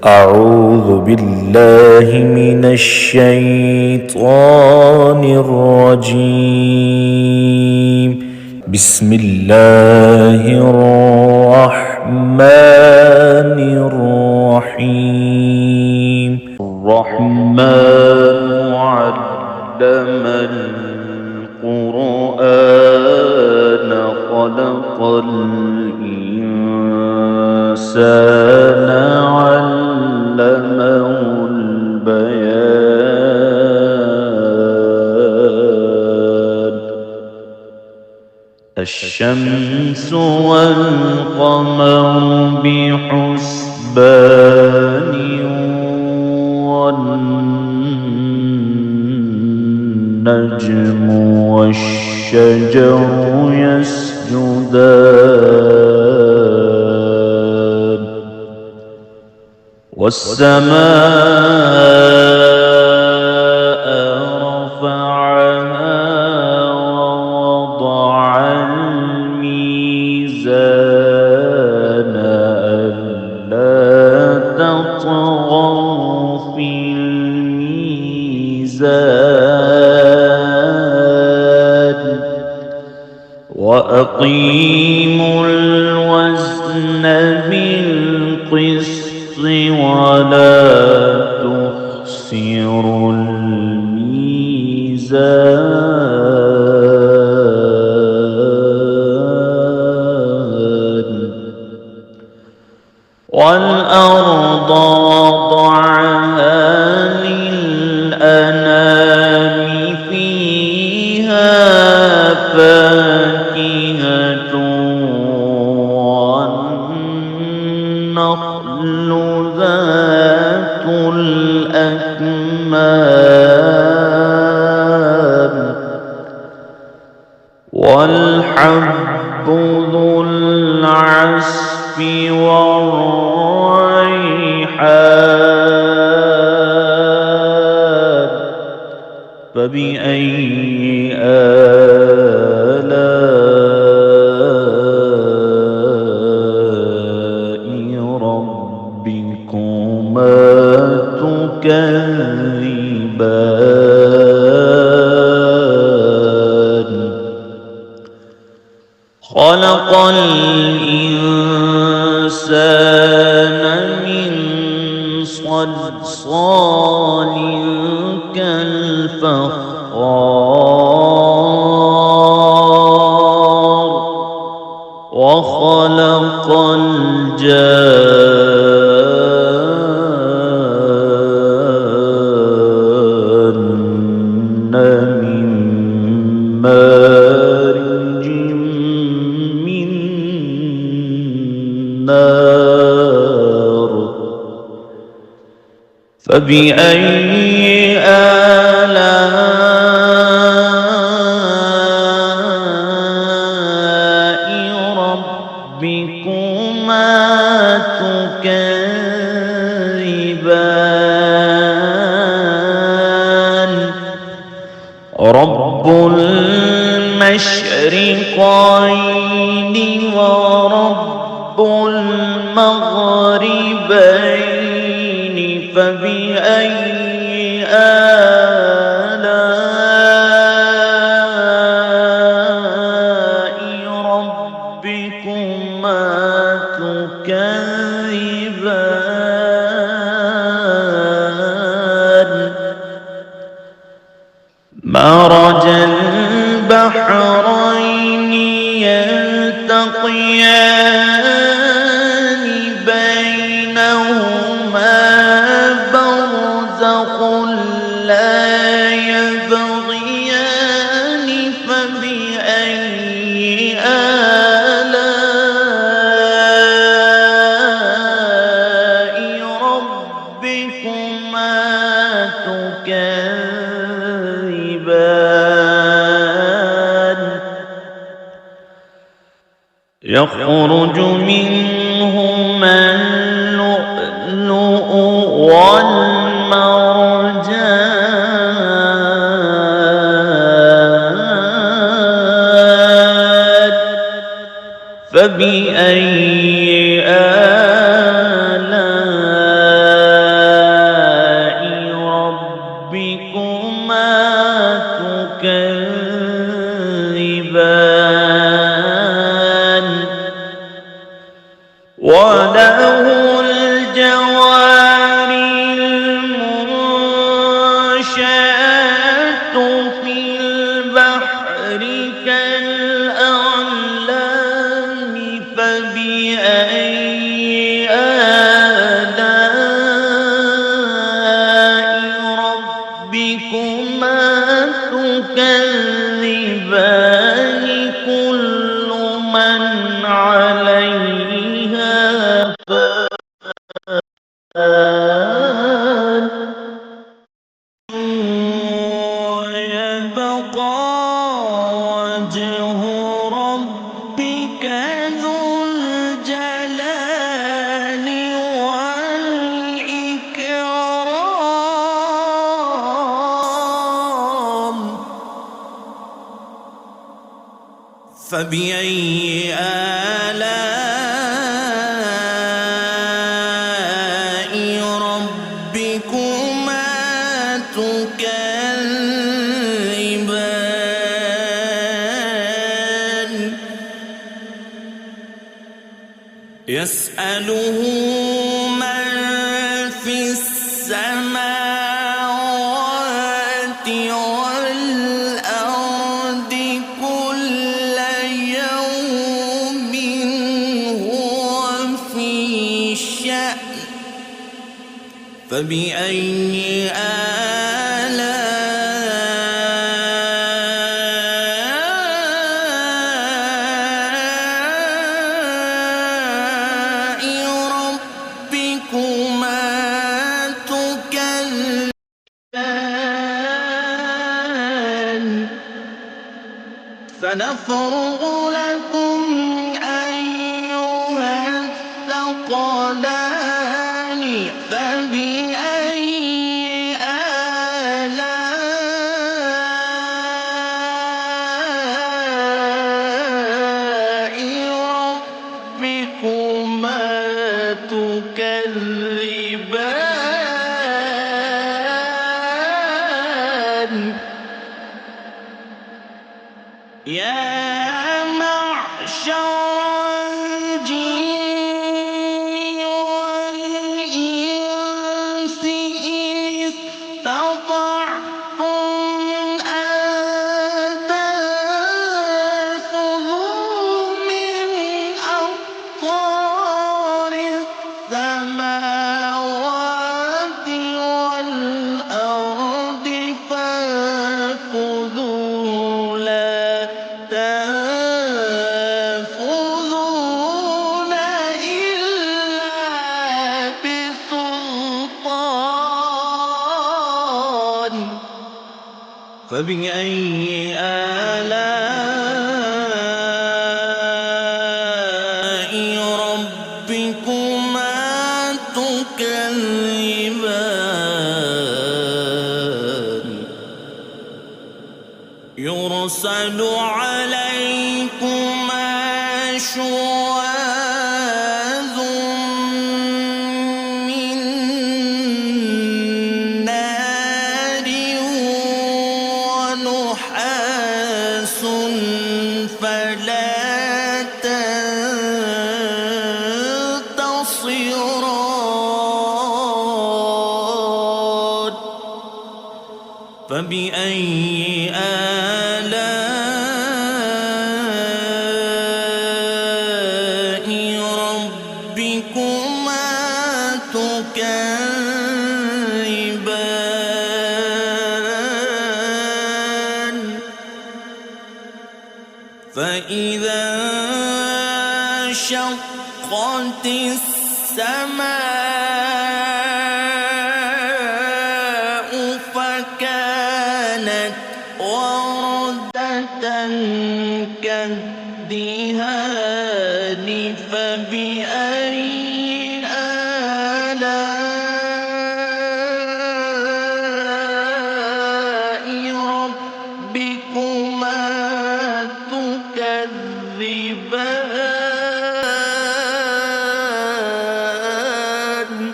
أعوذ بالله من الشيطان الرجيم. بسم الله الرحمن الرحيم. الرحمن علم القرآن خلق الإنسان علمه البيان. الشمس والقمر بحسبان والنجم والشجر يسجدان والسماء رفعها ووضع الميزان ألا تطغوا في الميزان وأقيموا الوزن بالقسط ولا تخسروا الميزان والأرض وضعها للأنام فيها فاكهة والنخل ذات الأكمام والحب ذو العصف والريحان. فبأي آلاء ربكما تكذبان. خلق الإنسان من صلصال كالفخار وخلق الجان من مارج من نار. فبأي آلاء ربكما تكذبان. رب المشرقين ورب المغربين. فبأي آلاء ربكما تكذبان. مرج البحرين يلتقيان بينهما برزخ لا يبغيان. فبأي آلاء ربكما تكذبان. يخرج منهما اللؤلؤ والمرجان. فبأي آلاء فبأي آلاء ربكما تكذبان يسأله من في السماوات والأرض كل يوم هو في شأن فبأي آلاء ربكما تكذبان سنفرغ لكم أيها الثقلان فبأي آلاء ربكما تكذبان يا معشر الجن والإنس إن استطعتم أن تنفذوا من أقطار السماوات والأرض فانفذوا لا تنفذون إلا بسلطان فبأي آلاء ربكما تكذبان يرسل عليكما شواظ من نار ونحاس فلا تنتصران فبأي آلاء ربكما تكذبان فإذا انشقت السماء فكانت وردة كالدهان فبأي آلاء ربكما تكذبان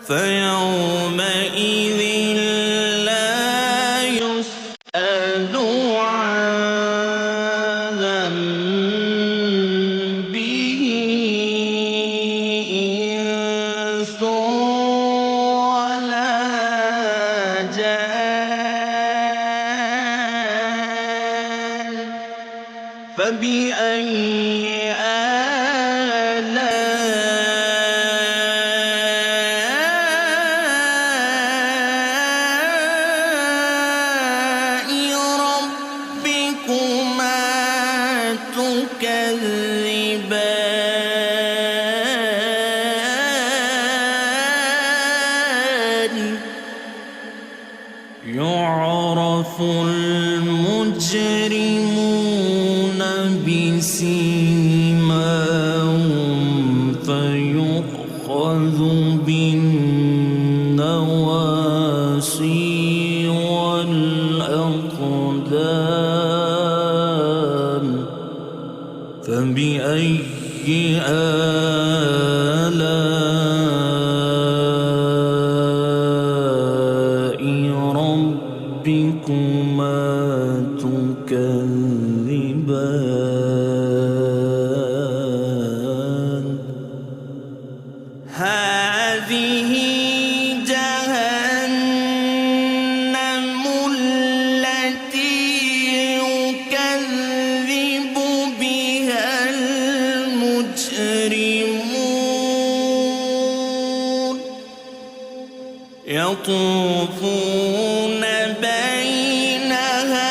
فيومئذ لا يسأل عن ذنبه إنس ولا جان فبأي آلاء ربكما تكذبان يعرف المجرمون بسيماهم فيؤخذ بالنواصي والأقدام هذه جهنم التي يكذب بها المجرمون يطوفون بينها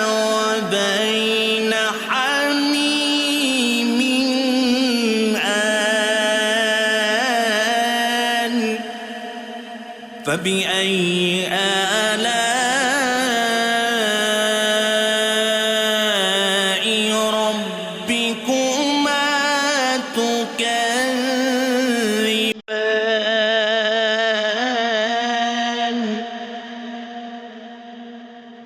وبين حميم آن فبأي آلاء ربكما تكذبان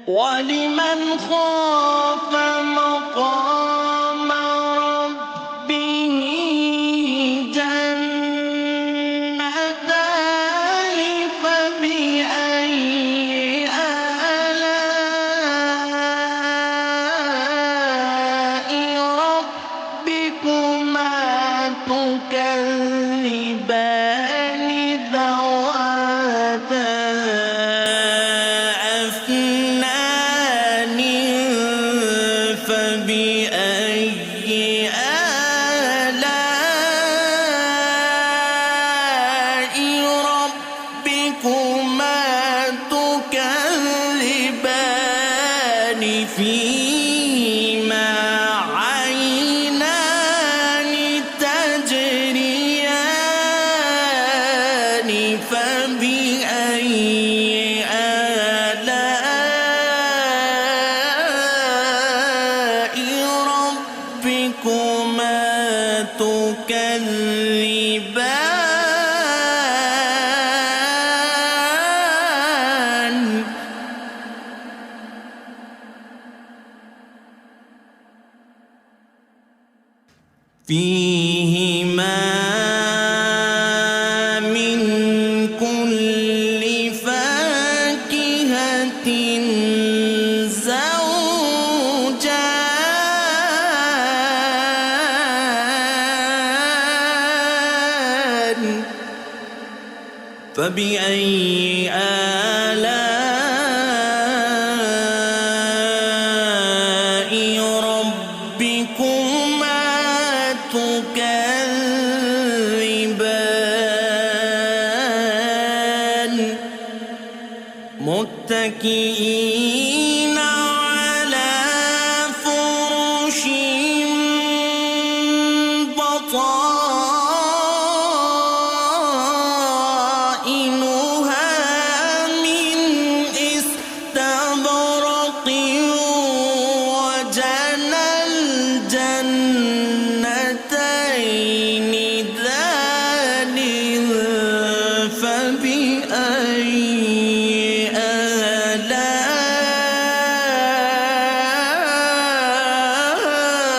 ولمن خاف مقام ربه جنتان فبأي آلاء ربكما تكذبان ذواتا أفنان فبأي آلاء ربكما تكذبان فيهما عينان تجريان فبأي آلاء ربكما تكذبان فيهما من كل فاكهة زوجان فبأي آلاء ربكما تكذبان متكئين على فرش بطائنها من استبرق وجنى الجنتين دان فبأي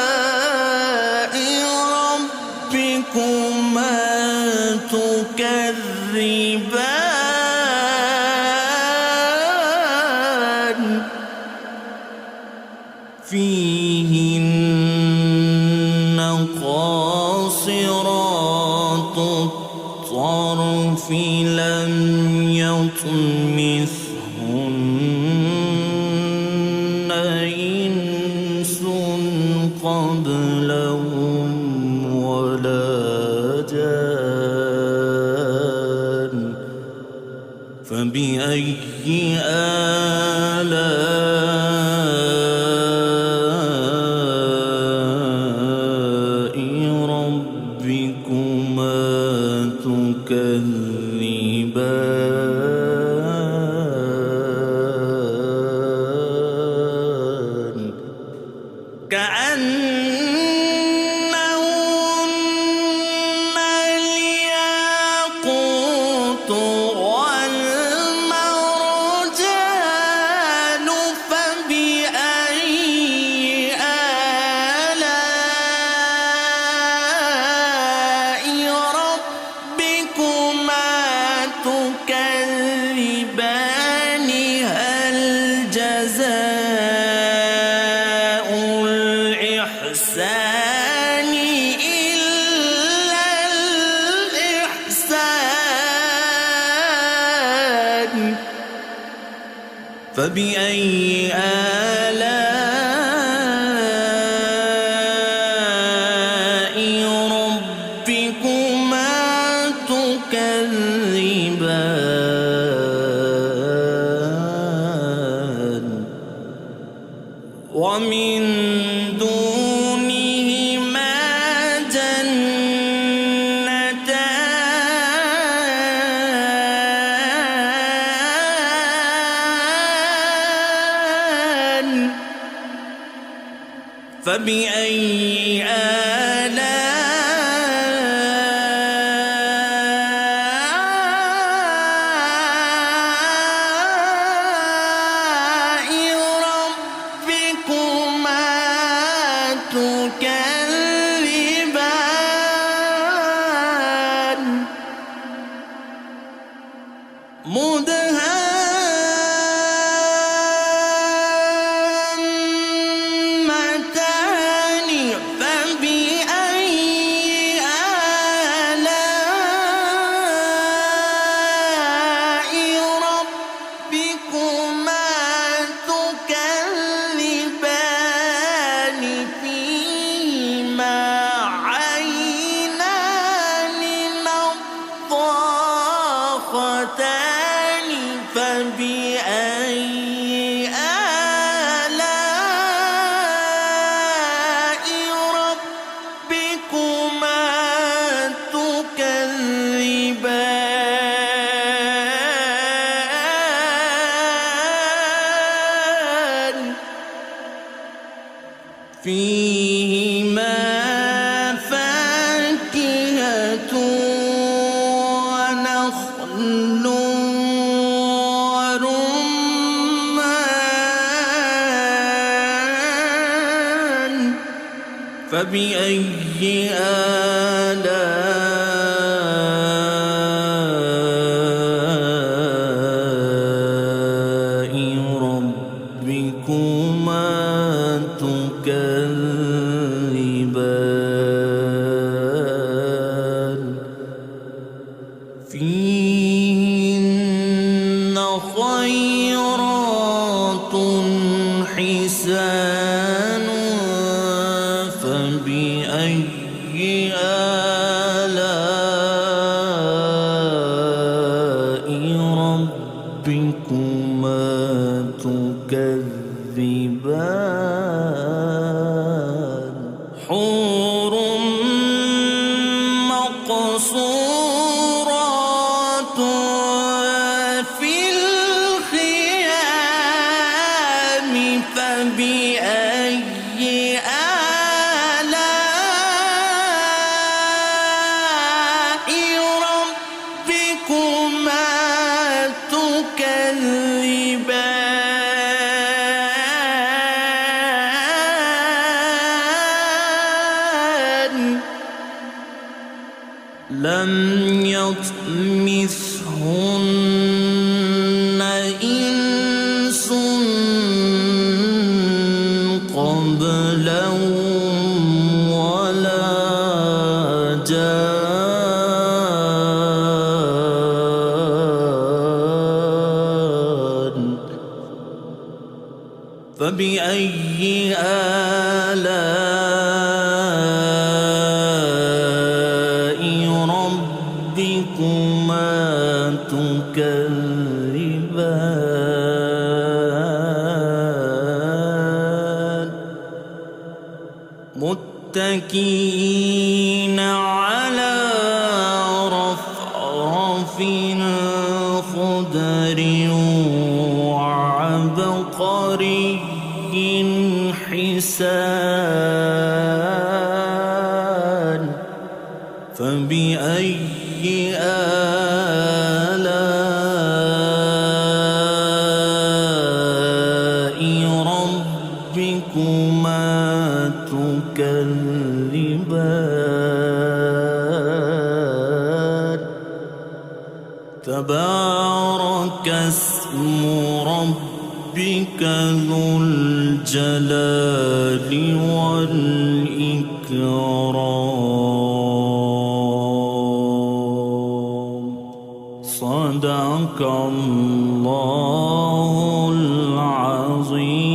آلاء ربكما تكذبان فيهن قاصرات الطرف لم يطمثهن إنس قبلهم ولا جان فبأي آلاء ربكما تكذبان كأنهن الياقوت والمرجان فبأي آلاء ربكما فبأي آلاء ربكما تكذبان ومن دونهما جنتان فبأي آلاء ربكما تكذبان مدهامتان فبأي آلاء ربكما تكذبان فيهما عينان نضاختان فبأي آلاء ربكما تكذبان فيهما فاكهة ونخل ورمان فبأي آلاء ربكما تكذبان فيهن خيرات حسان فبأي آلاء ربكما تكذبان حور مقصورات في الخيام فبأي آلاء ربكما تكذبان لم يطمثهن إنس قبلهم ولا جان فبأي آلاء ربكما تكذبان متكئين على رفرف خضر وعبقري حسان فبأي آلاء ربكما تكذبان تبارك اسم ربك ذو الجلال والإكرام صدق الله العظيم.